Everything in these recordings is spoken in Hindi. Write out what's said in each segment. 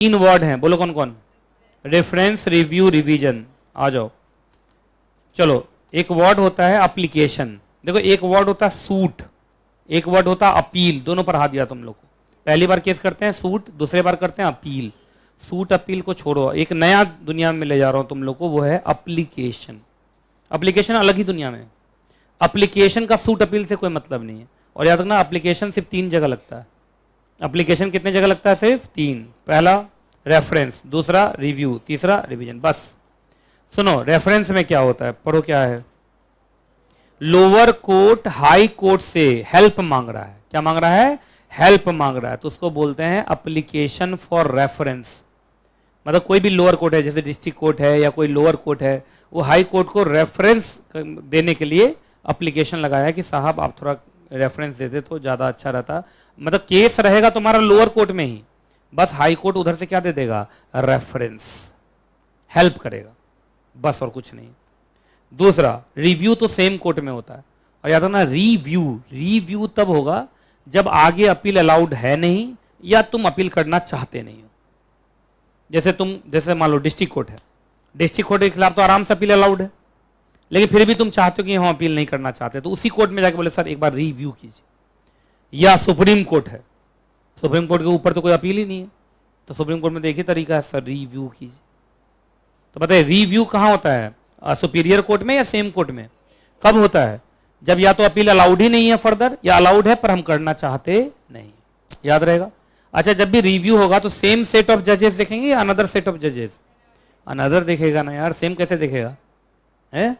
तीन वर्ड हैं, बोलो कौन कौन? Reference, review, revision. आ जाओ। चलो, एक वर्ड होता है एप्लीकेशन। देखो, एक वर्ड होता है सूट, एक वर्ड होता है अपील। दोनों पर हाथ दिया तुम लोग को। पहली बार केस करते हैं सूट, दूसरे बार करते हैं अपील। सूट अपील को छोड़ो, एक नया दुनिया में ले जा रहा हूं तुम लोग को, वो है एप्लीकेशन। एप्लीकेशन अलग ही दुनिया में। एप्लीकेशन का सूट अपील से कोई मतलब नहीं है। और याद रखना, एप्लीकेशन सिर्फ 3 जगह लगता है। एप्लीकेशन कितने जगह लगता है? सिर्फ 3। पहला रेफरेंस, दूसरा रिव्यू, तीसरा रिवीजन। बस सुनो, रेफरेंस में क्या होता है, पढ़ो क्या है। लोअर कोर्ट हाई कोर्ट से हेल्प मांग रहा है। क्या मांग रहा है? हेल्प मांग रहा है, तो उसको बोलते हैं एप्लीकेशन फॉर रेफरेंस। मतलब कोई भी लोअर कोर्ट है, जैसे डिस्ट्रिक्ट कोर्ट है या कोई लोअर कोर्ट है, वो हाई कोर्ट को रेफरेंस देने के लिए एप्लीकेशन लगाया कि साहब आप थोड़ा रेफरेंस दे दे तो ज्यादा अच्छा रहता। मतलब केस रहेगा तुम्हारा लोअर कोर्ट में ही, बस हाई कोर्ट उधर से क्या दे देगा? रेफरेंस, हेल्प करेगा, बस और कुछ नहीं। दूसरा रिव्यू तो सेम कोर्ट में होता है। और याद रखना, रिव्यू, रिव्यू तब होगा जब आगे अपील अलाउड है नहीं या तुम अपील करना चाहते नहीं हो। जैसे मान लो डिस्ट्रिक्ट कोर्ट है, डिस्ट्रिक्ट कोर्ट के खिलाफ तो आराम से अपील अलाउड है, लेकिन फिर भी तुम चाहते हो कि हम अपील नहीं करना चाहते, तो उसी कोर्ट में जाके बोले सर एक बार रिव्यू कीजिए। या सुप्रीम कोर्ट है, सुप्रीम कोर्ट के ऊपर तो कोई अपील ही नहीं है, तो सुप्रीम कोर्ट में तो एक ही तरीका है, सर रिव्यू कीजिए। तो बताइए रिव्यू कहां होता है? सुपीरियर कोर्ट में या सेम कोर्ट में? कब होता है? जब या तो अपील अलाउड ही नहीं है फर्दर, या अलाउड है पर हम करना चाहते नहीं। याद रहेगा। अच्छा, जब भी रिव्यू होगा तो सेम सेट ऑफ जजेस देखेंगे या अनदर सेट ऑफ जजेस? अनदर देखेगा ना यार, सेम कैसे देखेगा? है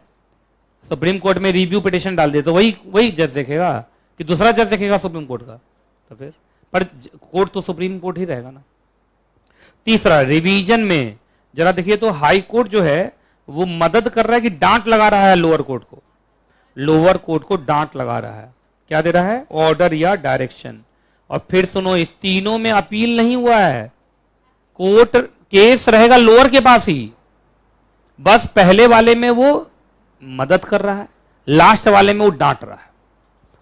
सुप्रीम कोर्ट में रिव्यू पिटिशन डाल दिया तो वही जज देखेगा कि दूसरा जज देखेगा सुप्रीम कोर्ट का? तो फिर पर कोर्ट तो सुप्रीम कोर्ट ही रहेगा ना। तीसरा रिवीजन में जरा देखिए तो हाई कोर्ट जो है वो मदद कर रहा है कि डांट लगा रहा है लोअर कोर्ट को, लोअर कोर्ट को डांट लगा रहा है। क्या दे रहा है? ऑर्डर या डायरेक्शन। और फिर सुनो, इस तीनों में अपील नहीं हुआ है, कोर्ट केस रहेगा लोअर के पास ही, बस पहले वाले में वो मदद कर रहा है, लास्ट वाले में वो डांट रहा है।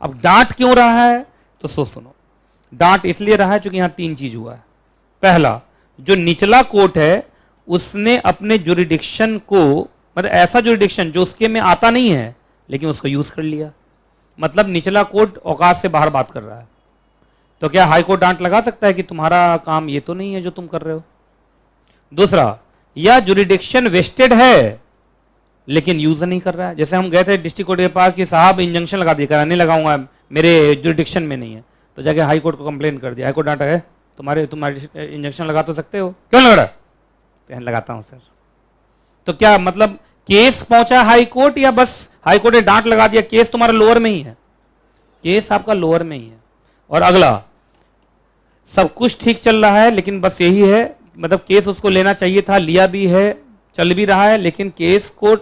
अब डांट क्यों रहा है? तो सुनो, डांट इसलिए रहा है क्योंकि यहां 3 चीज हुआ है। पहला, जो निचला कोर्ट है उसने अपने जुरिडिक्शन को, मतलब ऐसा जुरिडिक्शन जो उसके में आता नहीं है लेकिन उसको यूज कर लिया, मतलब निचला कोर्ट औकात से बाहर बात कर रहा है। तो क्या हाई कोर्ट डांट लगा सकता है कि तुम्हारा काम ये तो नहीं है जो तुम कर रहे हो? दूसरा, या जुरिडिक्शन वेस्टेड है लेकिन यूज नहीं कर रहा है। जैसे हम गए थे डिस्ट्रिक्ट कोर्ट के पास कि साहब इंजंक्शन लगा दिया, नहीं लगाऊंगा, मेरे जुरिडिक्शन में नहीं है, तो जाके हाई कोर्ट को कंप्लेन कर दिया। हाई कोर्ट डांटा है, तुम्हारे इंजेक्शन लगा तो सकते हो, क्यों लग रहा है? लगाता हूं सर। तो क्या मतलब केस पहुंचा हाई कोर्ट या बस हाई कोर्ट ने डांट लगा दिया? केस तुम्हारा लोअर में ही है, केस आपका लोअर में ही है। और अगला, सब कुछ ठीक चल रहा है लेकिन बस यही है, मतलब केस उसको लेना चाहिए था, लिया भी है, चल भी रहा है, लेकिन केस को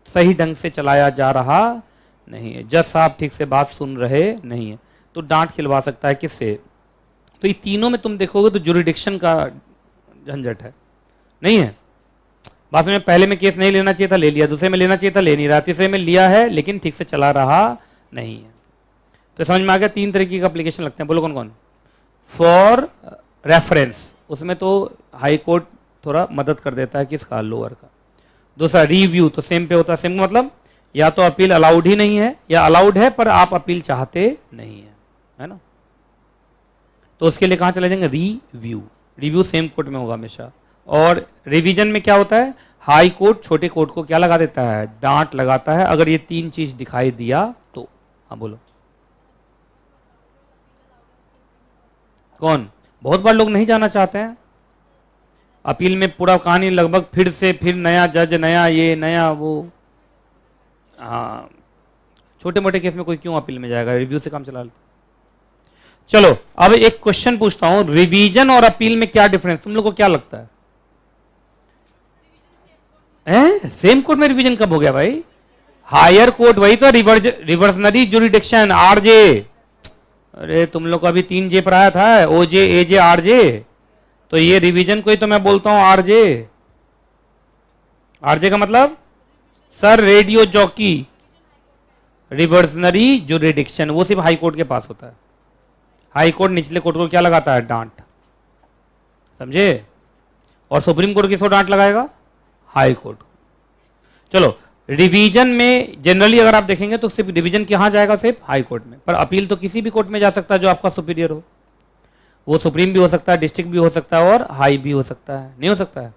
सही ढंग से चलाया जा रहा नहीं है, जज साहब ठीक से बात सुन रहे नहीं है, तो डांट खिलवा सकता है। किससे? तो ये तीनों में तुम देखोगे तो जुरिडिक्शन का झंझट है, नहीं है। बात में पहले में केस नहीं लेना चाहिए था, ले लिया, दूसरे में लेना चाहिए था, ले नहीं रहा, तीसरे में लिया है लेकिन ठीक से चला रहा नहीं है। तो समझ में आ गया? 3 तरीके का एप्लीकेशन लगते हैं, बोलो कौन कौन? फॉर रेफरेंस, उसमें तो हाई कोर्ट थोड़ा मदद कर देता है, किसका? लोअर का। दूसरा रिव्यू, तो सेम पे होता है, सेम मतलब या तो अपील अलाउड ही नहीं है या अलाउड है पर आप अपील चाहते नहीं है ना, तो उसके लिए कहां चले जाएंगे? रिव्यू। रिव्यू सेम कोर्ट में होगा हमेशा। और रिवीजन में क्या होता है? हाई कोर्ट छोटे कोर्ट को क्या लगा देता है? डांट लगाता है, अगर ये 3 चीज दिखाई दिया तो। हाँ बोलो कौन? बहुत बार लोग नहीं जाना चाहते हैं अपील में, पूरा कहानी लगभग फिर नया जज, नया ये नया वो। हाँ, छोटे मोटे केस में कोई क्यों अपील में जाएगा, रिव्यू से काम चला लेते। चलो अब एक क्वेश्चन पूछता हूं, रिवीजन और अपील में क्या डिफरेंस, तुम लोग को क्या लगता है? सेम कोर्ट में रिवीजन कब हो गया भाई? हायर कोर्ट, वही तो रिवर्सनरी जुरिडिक्शन, आरजे। अरे तुम लोग को अभी 3 जे पर आया था, ओजे, एजे, आरजे, तो ये रिवीजन को ही तो मैं बोलता हूं आरजे। आरजे का मतलब sir radio jockey, reversionary jurisdiction, वो सिर्फ हाई कोर्ट के पास होता है। हाई कोर्ट निचले कोर्ट को क्या लगाता है? डांट। समझे? और सुप्रीम कोर्ट किसको डांट लगाएगा? High court. चलो, रिवीजन में जनरली अगर आप देखेंगे तो सिर्फ रिवीजन कहाँ जाएगा? सिर्फ हाई कोर्ट में। पर अपील तो किसी भी कोर्ट में जा सकता है जो आपका सुपीरियर हो। वो सुप्रीम भी हो सकता है, डिस्ट्रिक्ट भी हो सकता है और हाई भी हो सकता है। नहीं हो सकता है?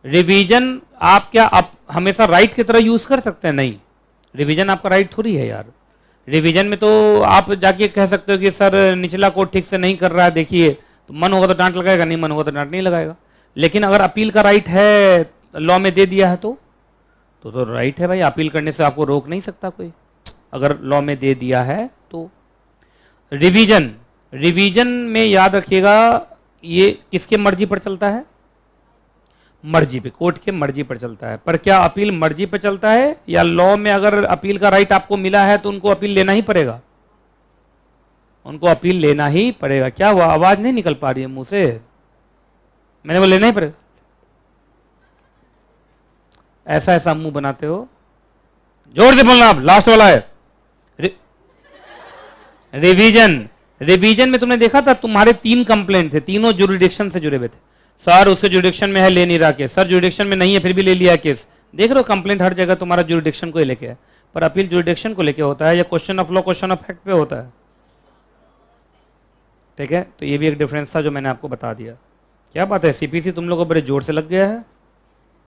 रिवीजन आप क्या आप हमेशा राइट की तरह यूज कर सकते हैं? नहीं, रिवीजन आपका राइट थोड़ी है यार। रिवीजन में तो आप जाके कह सकते हो कि सर निचला कोर्ट ठीक से नहीं कर रहा है, देखिए। तो मन होगा तो डांट लगाएगा, नहीं मन होगा तो डांट नहीं लगाएगा। लेकिन अगर अपील का राइट है, लॉ में दे दिया है तो राइट है भाई, अपील करने से आपको रोक नहीं सकता कोई, अगर लॉ में दे दिया है तो। रिवीजन में याद रखिएगा, ये किसके मर्जी पर चलता है? मर्जी पे, कोर्ट के मर्जी पर चलता है। पर क्या अपील मर्जी पे चलता है, या लॉ में अगर अपील का राइट आपको मिला है तो उनको अपील लेना ही पड़ेगा? उनको अपील लेना ही पड़ेगा। क्या हुआ, आवाज नहीं निकल पा रही है मुंह से? मैंने वो लेना ही पड़ेगा। ऐसा ऐसा मुंह बनाते हो, जोर से बोलना। आप लास्ट वाला है रिवीजन में तुमने देखा था तुम्हारे 3 कंप्लेंट थे, तीनों जुरिडिक्शन से जुड़े हुए थे। सर उसके जुरिडिक्शन में है, ले नहीं रहा केस। सर जुरिडिक्शन में नहीं है, फिर भी ले लिया केस। देख रहे हो, कंप्लेंट हर जगह तुम्हारा जुरिडिक्शन को ही लेके है, पर अपील जुरिडिक्शन को लेके होता है, या question of law question of fact पे होता है। ठीक है, तो ये भी एक डिफरेंस था जो मैंने आपको बता दिया। क्या बात है, सीपीसी तुम लोग को बड़े जोर से लग गया है।